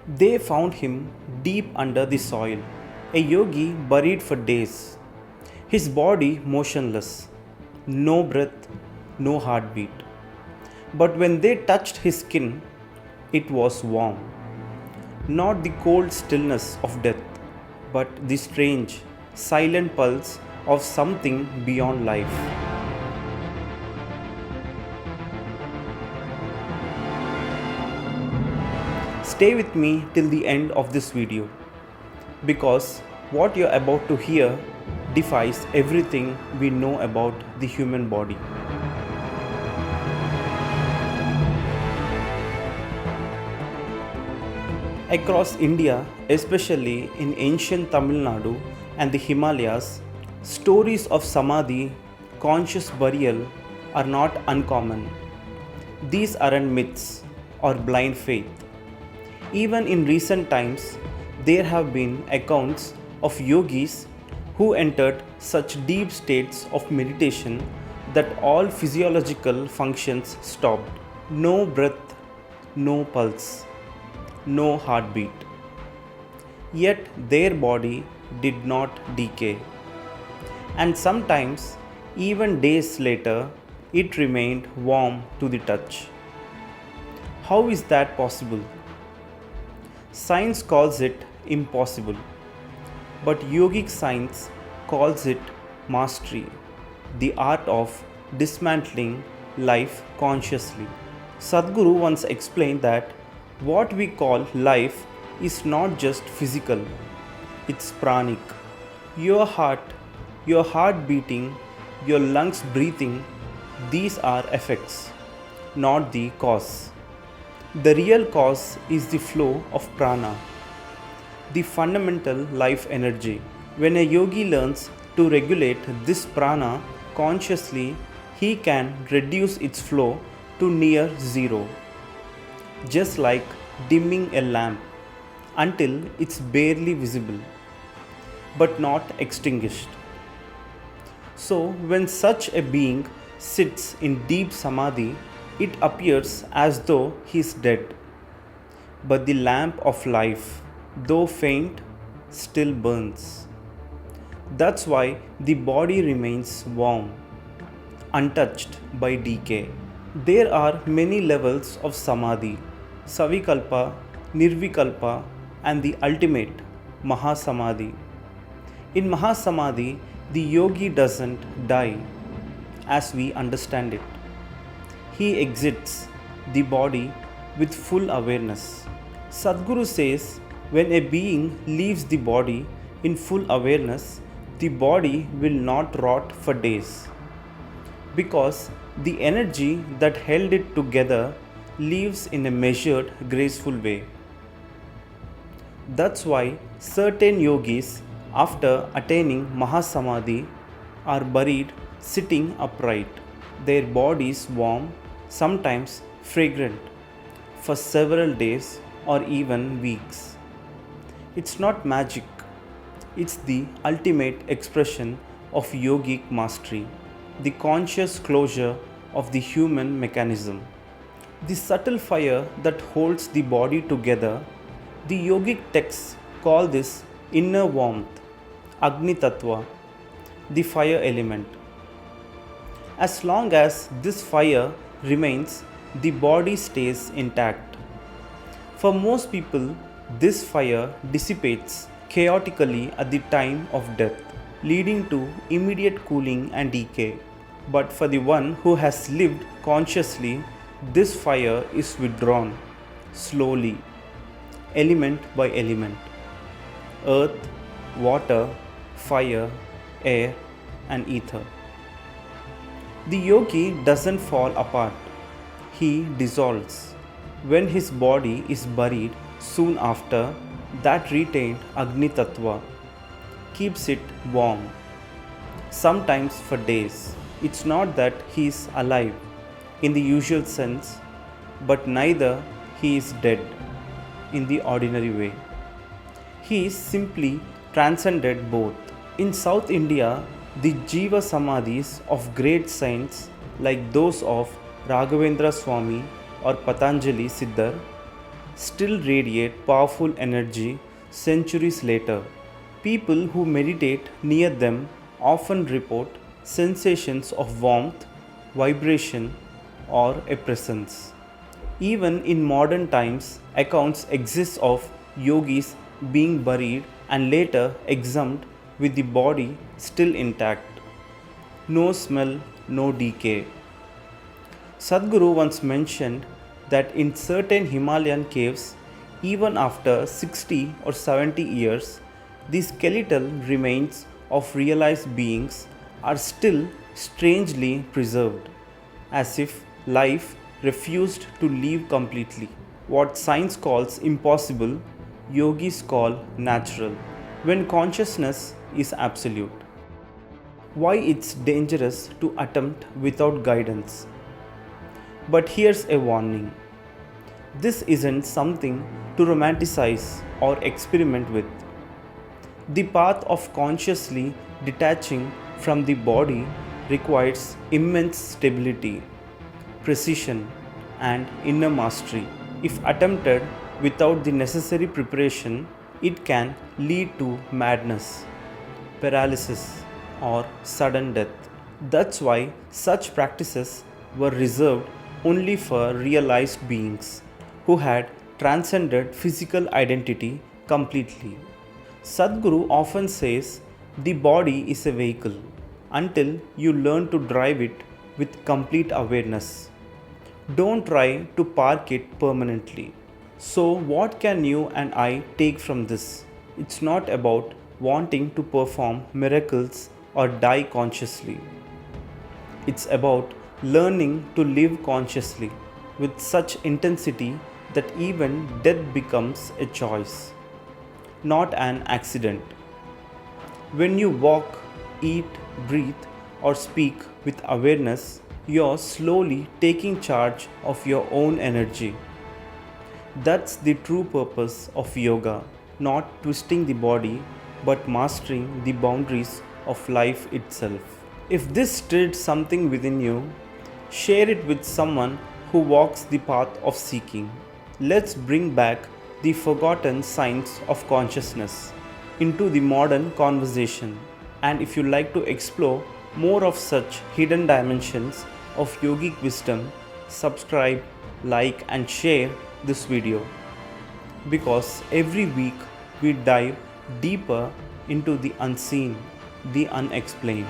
They found him deep under the soil, a yogi buried for days, his body motionless, no breath, no heartbeat. But when they touched his skin, it was warm. Not the cold stillness of death, but the strange, silent pulse of something beyond life. Stay with me till the end of this video, because what you're about to hear defies everything we know about the human body. Across India, especially in ancient Tamil Nadu and the Himalayas, stories of Samadhi, conscious burial, are not uncommon. These aren't myths or blind faith. Even in recent times, there have been accounts of yogis who entered such deep states of meditation that all physiological functions stopped. No breath, no pulse, no heartbeat. Yet their body did not decay. And sometimes, even days later, it remained warm to the touch. How is that possible? Science calls it impossible, but yogic science calls it mastery, the art of dismantling life consciously. Sadhguru once explained that what we call life is not just physical, it's pranic. Your heart beating, your lungs breathing, these are effects, not the cause. The real cause is the flow of prana, the fundamental life energy. When a yogi learns to regulate this prana consciously, he can reduce its flow to near zero, just like dimming a lamp until it's barely visible, but not extinguished. So, when such a being sits in deep samadhi, it appears as though he is dead. But the lamp of life, though faint, still burns. That's why the body remains warm, untouched by decay. There are many levels of samadhi: savikalpa, nirvikalpa, and the ultimate mahasamadhi. In mahasamadhi, the yogi doesn't die as we understand it. He exits the body with full awareness. Sadhguru says when a being leaves the body in full awareness, the body will not rot for days, because the energy that held it together leaves in a measured, graceful way. That's why certain yogis, after attaining Mahasamadhi, are buried sitting upright, their bodies warm, sometimes fragrant, for several days or even weeks. It's not magic, it's the ultimate expression of yogic mastery, the conscious closure of the human mechanism. The subtle fire that holds the body together, the yogic texts call this inner warmth, Agni Tattva, the fire element. As long as this fire remains, the body stays intact. For most people, this fire dissipates chaotically at the time of death, leading to immediate cooling and decay. But for the one who has lived consciously, this fire is withdrawn slowly, element by element: earth, water, fire, air, and ether. The yogi doesn't fall apart, he dissolves. When his body is buried soon after, that retained Agni Tattva keeps it warm, sometimes for days. It's not that he is alive in the usual sense, but neither he is dead in the ordinary way. He is simply transcended both. In South India, the Jiva Samadhis of great saints like those of Raghavendra Swami or Patanjali Siddhar still radiate powerful energy centuries later. People who meditate near them often report sensations of warmth, vibration, or a presence. Even in modern times, accounts exist of yogis being buried and later exhumed with the body still intact. No smell, no decay. Sadhguru once mentioned that in certain Himalayan caves, even after 60 or 70 years, the skeletal remains of realized beings are still strangely preserved, as if life refused to leave completely. What science calls impossible, yogis call natural, when consciousness is absolute. Why it's dangerous to attempt without guidance. But here's a warning. This isn't something to romanticize or experiment with. The path of consciously detaching from the body requires immense stability, precision, and inner mastery. If attempted without the necessary preparation, it can lead to madness, paralysis, or sudden death. That's why such practices were reserved only for realized beings who had transcended physical identity completely. Sadhguru often says the body is a vehicle until you learn to drive it with complete awareness. Don't try to park it permanently. So, what can you and I take from this? It's not about wanting to perform miracles or die consciously. It's about learning to live consciously with such intensity that even death becomes a choice, not an accident. When you walk, eat, breathe, or speak with awareness, you're slowly taking charge of your own energy. That's the true purpose of yoga, not twisting the body, but mastering the boundaries of life itself. If this stirred something within you, share it with someone who walks the path of seeking. Let's bring back the forgotten science of consciousness into the modern conversation. And if you like to explore more of such hidden dimensions of yogic wisdom, subscribe, like, and share this video, because every week we dive deeper into the unseen, the unexplained.